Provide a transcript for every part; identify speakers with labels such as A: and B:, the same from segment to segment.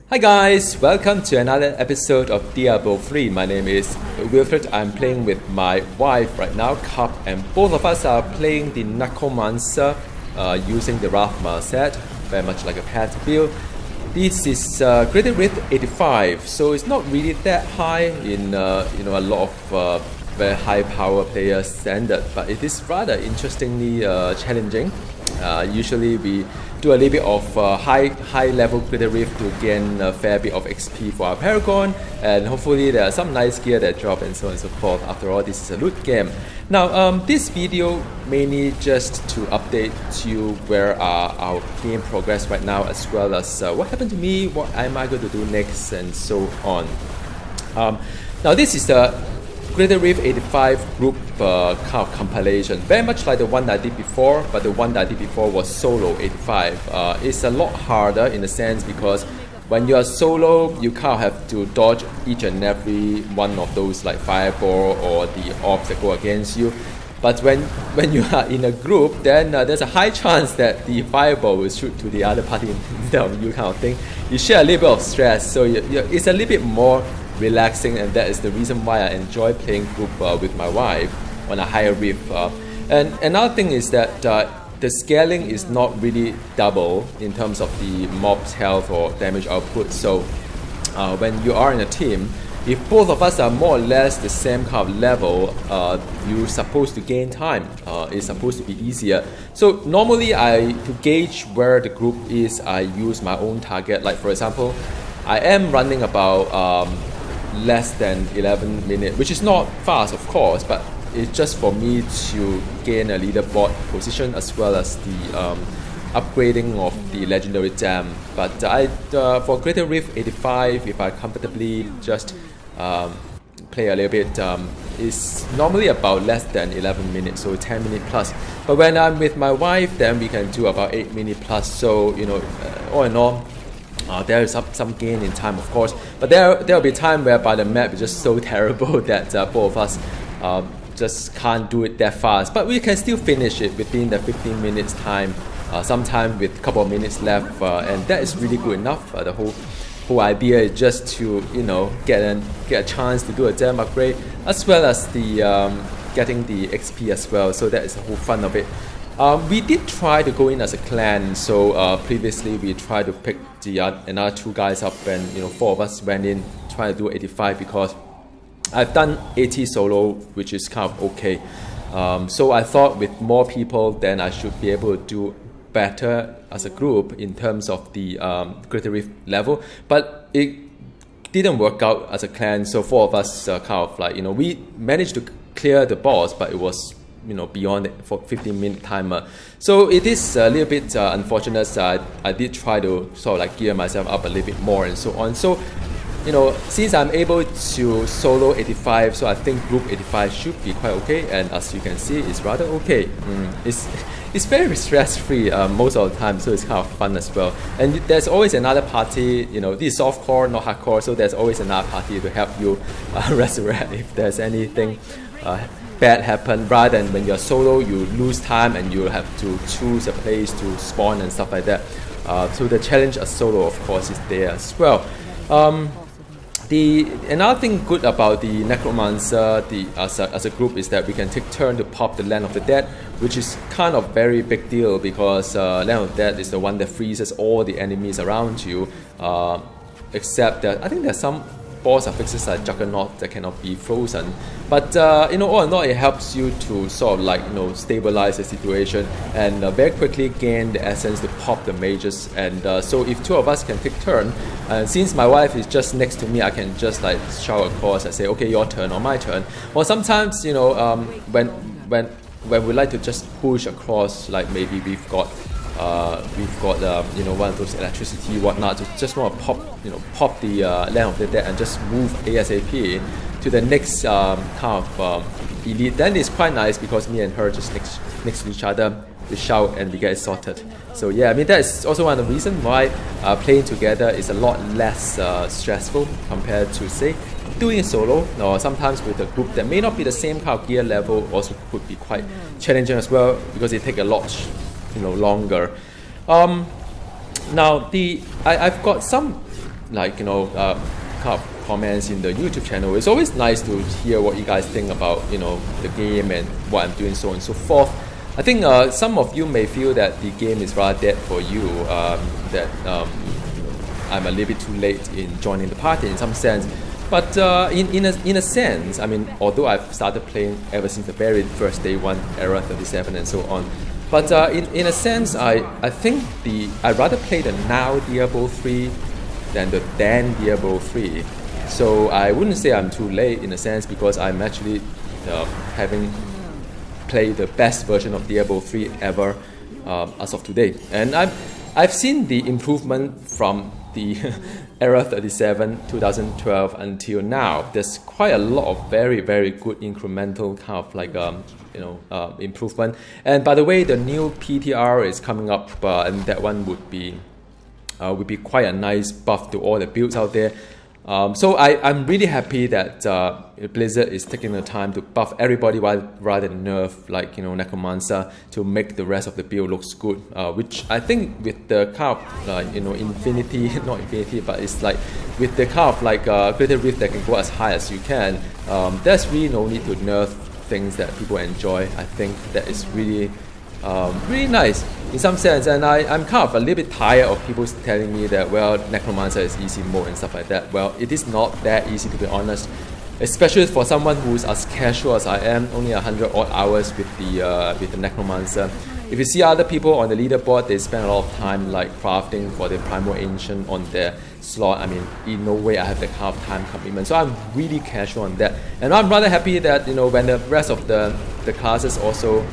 A: Hi guys, welcome to another episode of Diablo 3. My name is Wilfred. I'm playing with my wife right now, Cup, and both of us are playing the Necromancer using the Rathma set, very much like a pet build. This is graded with 85, so it's not really that high in a lot of very high power player standard, but it is rather interestingly challenging. Usually we do a little bit of high level graded rift to gain a fair bit of XP for our Paragon, and hopefully there are some nice gear that drop and so on and so forth. After all, this is a loot game. Now this video mainly just to update you where are our game progress right now, as well as what happened to me, what am I going to do next, and so on. Now this is the Graded Rift 85 group kind of compilation, very much like the one that I did before, but the one that I did before was solo 85. It's a lot harder in a sense because when you are solo, you kind of have to dodge each and every one of those like fireball or the orbs that go against you. But when you are in a group, then there's a high chance that the fireball will shoot to the other party instead of you, kind of thing. You share a little bit of stress, so it's a little bit more relaxing, and that is the reason why I enjoy playing group with my wife on a higher rift. And another thing is that the scaling is not really double in terms of the mob's health or damage output. So when you are in a team, if both of us are more or less the same kind of level, you're supposed to gain time. It's supposed to be easier. So normally to gauge where the group is, I use my own target. Like for example, I am running about less than 11 minutes, which is not fast of course, but it's just for me to gain a leaderboard position as well as the upgrading of the legendary gem. But for Greater Rift 85, if I comfortably just play a little bit, it's normally about less than 11 minutes, so 10 minutes plus. But when I'm with my wife, then we can do about 8 minutes plus. So all in all, there is some gain in time, of course, but there will be time whereby the map is just so terrible that both of us just can't do it that fast. But we can still finish it within the 15 minutes time, sometime with a couple of minutes left, and that is really good enough. The whole idea is just to get a chance to do a gem upgrade, as well as the getting the XP as well. So that is the whole fun of it. We did try to go in as a clan, so previously we tried to pick another two guys up, and 4 of us went in trying to do 85 because I've done 80 solo, which is kind of okay. So I thought with more people, then I should be able to do better as a group in terms of the Greater Rift level, but it didn't work out as a clan. So 4 of us kind of like we managed to clear the boss, but it was beyond for 15-minute timer. So it is a little bit unfortunate. I did try to sort of like gear myself up a little bit more and so on. So since I'm able to solo 85, so I think group 85 should be quite okay, and as you can see, it's rather okay. It's very stress-free most of the time, so it's kind of fun as well. And there's always another party, this is softcore, not hardcore, so there's always another party to help you resurrect if there's anything bad happen, rather than when you're solo, you lose time and you have to choose a place to spawn and stuff like that. So the challenge as solo, of course, is there as well. Another thing good about the Necromancer as a group is that we can take turn to pop the Land of the Dead, which is kind of very big deal because Land of the Dead is the one that freezes all the enemies around you, except that I think there's some boss affixes like Juggernaut that cannot be frozen. But all in all, it helps you to sort of like stabilize the situation and very quickly gain the essence to pop the mages. And so if 2 of us can take turn, and since my wife is just next to me, I can just like shout across and say, okay, your turn or my turn. Or sometimes when we like to just push across, like maybe we've got one of those electricity whatnot, just want to pop the Land of the Dead and just move ASAP to the next kind of elite. Then it's quite nice because me and her just next to each other, we shout and we get it sorted. So yeah, I mean that is also one of the reasons why playing together is a lot less stressful compared to say doing it solo, or sometimes with a group that may not be the same kind of gear level, also could be quite challenging as well because it takes a lot longer. Now I've got some like kind of comments in the YouTube channel. It's always nice to hear what you guys think about the game and what I'm doing, so on and so forth. I think some of you may feel that the game is rather dead for you, that I'm a little bit too late in joining the party in some sense. But in a sense, I mean, although I've started playing ever since the very first day one, Era 37 and so on, but in a sense, I think I'd rather play the now Diablo 3 than the then Diablo 3. So I wouldn't say I'm too late in a sense, because I'm actually having played the best version of Diablo 3 ever as of today. And I've seen the improvement from the Era 37 2012 until now. There's quite a lot of very, very good incremental kind of like improvement. And by the way, the new PTR is coming up, and that one would be quite a nice buff to all the builds out there. So I'm really happy that Blizzard is taking the time to buff everybody rather than nerf like Necromancer to make the rest of the build looks good. Which I think with the kind of Infinity, not Infinity, but it's like with the kind of like Greater Rift that can go as high as you can. There's really no need to nerf things that people enjoy. I think that is really really nice in some sense, and I'm kind of a little bit tired of people telling me that, well, Necromancer is easy mode and stuff like that. Well, it is not that easy, to be honest, especially for someone who's as casual as I am, only 100 odd hours with the Necromancer. If you see other people on the leaderboard, they spend a lot of time like crafting for the Primal Ancient on their slot. I mean, in no way I have that kind of time commitment, so I'm really casual on that, and I'm rather happy that when the rest of the classes also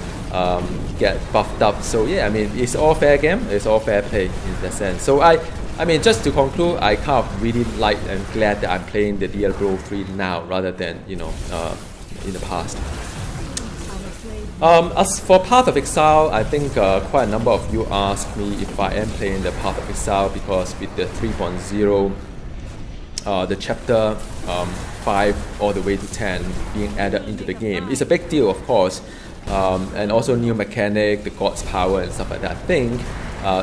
A: get buffed up. So yeah, I mean, it's all fair game, it's all fair play in that sense. So I mean, just to conclude, I kind of really like and glad that I'm playing the Diablo 3 now rather than in the past. As for Path of Exile, I think quite a number of you asked me if I am playing the Path of Exile, because with the 3.0, the chapter 5 all the way to 10 being added into the game, it's a big deal, of course. And also new mechanic, the God's power and stuff like that. I think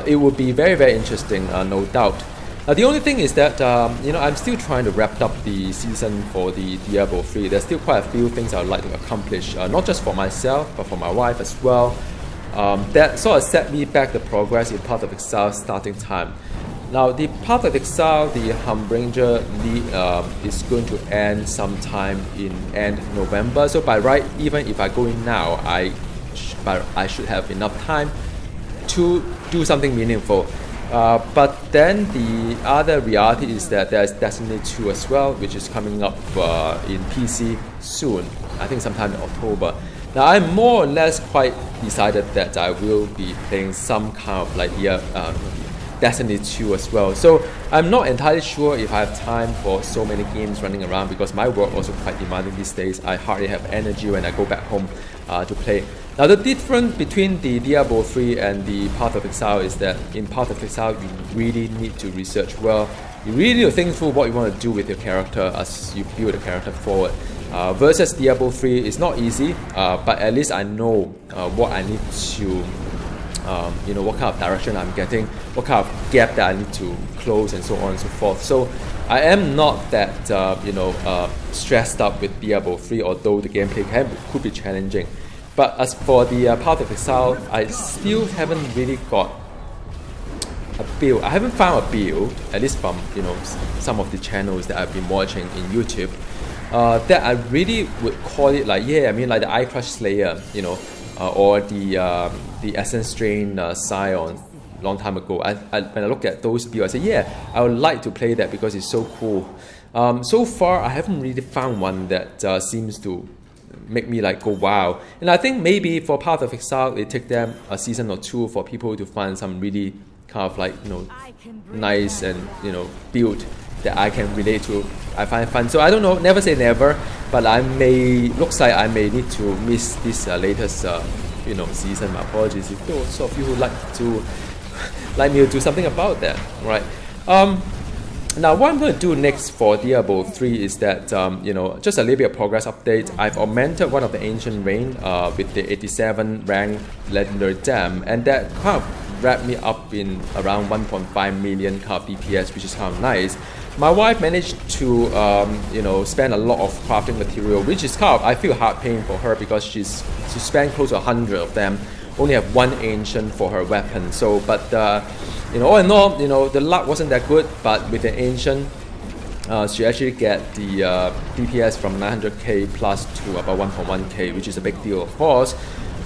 A: it would be very, very interesting, no doubt. The only thing is that I'm still trying to wrap up the season for the Diablo 3. There's still quite a few things I would like to accomplish, not just for myself, but for my wife as well. That sort of set me back the progress in Path of Exile starting time. Now, the Path of Exile, the Humbringer is going to end sometime in end November. So by right, even if I go in now, I should have enough time to do something meaningful. But then the other reality is that there's Destiny 2 as well, which is coming up in PC soon. I think sometime in October. Now, I'm more or less quite decided that I will be playing some kind of like Destiny 2 as well. So I'm not entirely sure if I have time for so many games running around, because my work also quite demanding these days. I hardly have energy when I go back home to play. Now, the difference between the Diablo 3 and the Path of Exile is that in Path of Exile you really need to research well. You really need to think through what you want to do with your character as you build the character forward. Versus Diablo 3 is not easy, but at least I know what I need to what kind of direction I'm getting, what kind of gap that I need to close, and so on and so forth. So I am not that stressed up with Diablo 3, although the gameplay could be challenging. But as for the Path of Exile, I still haven't really got a build. I haven't found a build, at least from some of the channels that I've been watching in YouTube, that I really would call it like, yeah, I mean, like the Eye Crush Slayer, or the Essence Drain Scion long time ago. When I look at those builds, I say, yeah, I would like to play that because it's so cool. So far, I haven't really found one that seems to make me like go wow. And I think maybe for Path of Exile, it take them a season or two for people to find some really kind of like nice and build that I can relate to. I find fun. So I don't know, never say never, but looks like I may need to miss this latest season. My apologies if those of you who like me to do something about that, right? Now, what I'm going to do next for Diablo 3 is that, just a little bit of progress update. I've augmented one of the Ancient Rain with the 87 rank Legendary Gem, and that kind of wrapped me up in around 1.5 million kind of DPS, which is kind of nice. My wife managed to you know, spend a lot of crafting material, which is kind of, I feel, hard paying for her because she spent close to 100 of them. Only have one ancient for her weapon. So, but you know, all in all, you know, the luck wasn't that good. But with the ancient, she actually get the DPS from 900k plus to about 1.1k, which is a big deal, of course.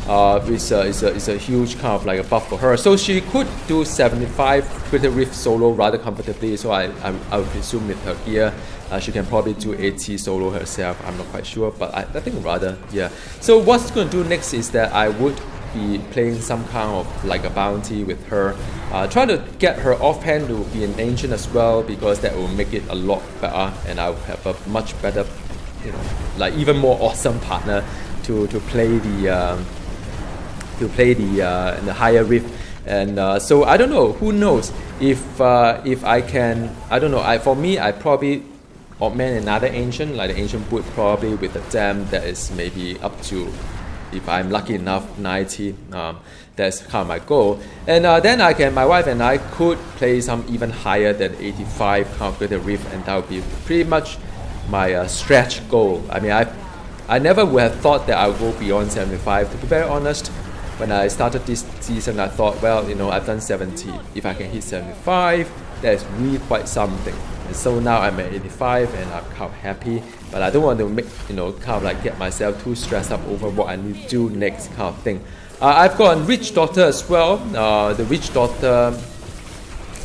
A: It's a huge kind of like a buff for her. So she could do 75 Critical Rift solo rather comfortably. So I would presume with her gear, she can probably do 80 solo herself. I'm not quite sure, but I think rather, yeah. So what's going to do next is that I would be playing some kind of like a bounty with her, try to get her offhand to be an ancient as well, because that will make it a lot better, and I will have a much better, you know, like even more awesome partner to play the in the higher rift. And so I don't know, who knows if I can, I don't know, for me I probably augment another ancient, like the ancient boot, probably with a gem that is maybe up to, if I'm lucky enough, 90. That's kind of my goal. And then my wife and I could play some even higher than 85 kind of Greater Rift, and that would be pretty much my stretch goal. I mean, I never would have thought that I would go beyond 75. To be very honest, when I started this season, I thought, well, you know, I've done 70. If I can hit 75, that's really quite something. And so now I'm at 85 and I'm kind of happy, but I don't want to make, you know, kind of like get myself too stressed up over what I need to do next kind of thing. I've got a Witch Daughter as well. The Witch Daughter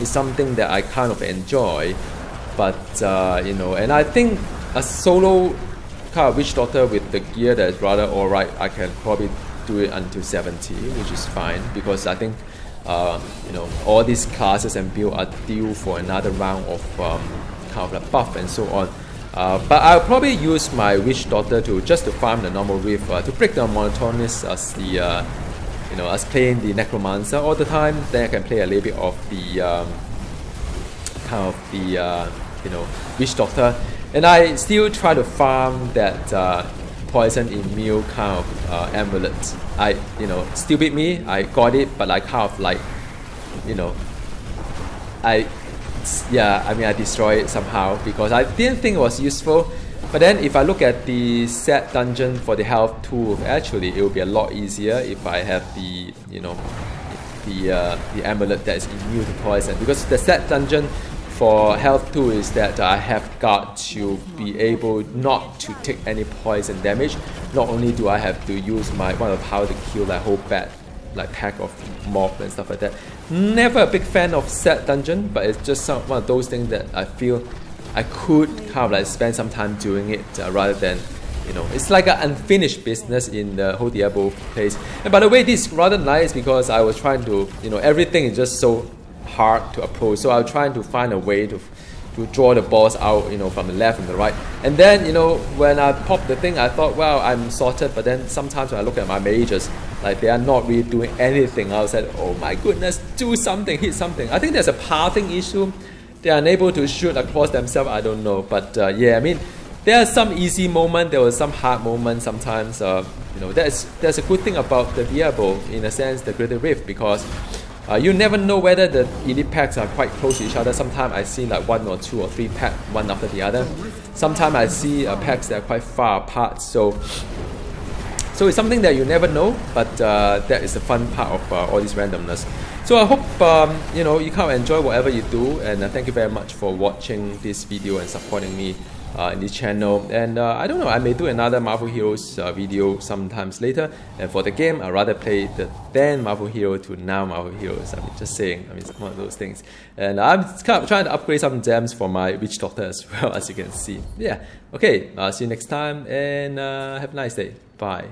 A: is something that I kind of enjoy, but you know, and I think a solo kind of Witch Daughter with the gear that is rather alright, I can probably do it until 70, which is fine, because I think you know, all these classes and build are due for another round of kind of like buff and so on. But I'll probably use my Witch Daughter to farm the normal rift, to break the monotonous as the you know, as playing the Necromancer all the time. Then I can play a little bit of the kind of the you know, Witch Daughter, and I still try to farm that poison immune kind of amulet. You know, stupid me, I got it, but I kind of like, you know, I mean, I destroyed it somehow because I didn't think it was useful. But then if I look at the set dungeon for the health tool, actually it will be a lot easier if I have the, you know, the amulet that is immune to poison, because the set dungeon for health tool is that I have got to be able not to take any poison damage. Not only do I have to use my one of the power to kill that whole bad like pack of mob and stuff like that. Never a big fan of set dungeon, but it's just one of those things that I feel I could kind of like spend some time doing it rather than, you know, it's like an unfinished business in the whole Diablo place. And by the way, this is rather nice because I was trying to, you know, everything is just so hard to approach, so I was trying to find a way to draw the boss out, you know, from the left and the right. And then, you know, when I popped the thing, I thought, well, I'm sorted. But then sometimes when I look at my mages, like they are not really doing anything. I said, oh my goodness, do something, hit something. I think there's a pathing issue. They are unable to shoot across themselves. I don't know, but yeah, I mean, there are some easy moments, there were some hard moments sometimes. You know, there's a good thing about the Diablo, in a sense, the Greater Rift, because you never know whether the elite packs are quite close to each other. Sometimes I see like 1 or 2 or 3 packs, one after the other. Sometimes I see packs that are quite far apart. So it's something that you never know, but that is the fun part of all this randomness. So I hope you know, you kind of enjoy whatever you do, and thank you very much for watching this video and supporting me in this channel. And I don't know, I may do another Marvel Heroes video sometimes later. And for the game, I'd rather play the then Marvel Hero to now Marvel Heroes. I mean, just saying, I mean, it's one of those things. And I'm kind of trying to upgrade some gems for my Witch Daughter as well, as you can see. Yeah, okay, see you next time, and have a nice day. Bye.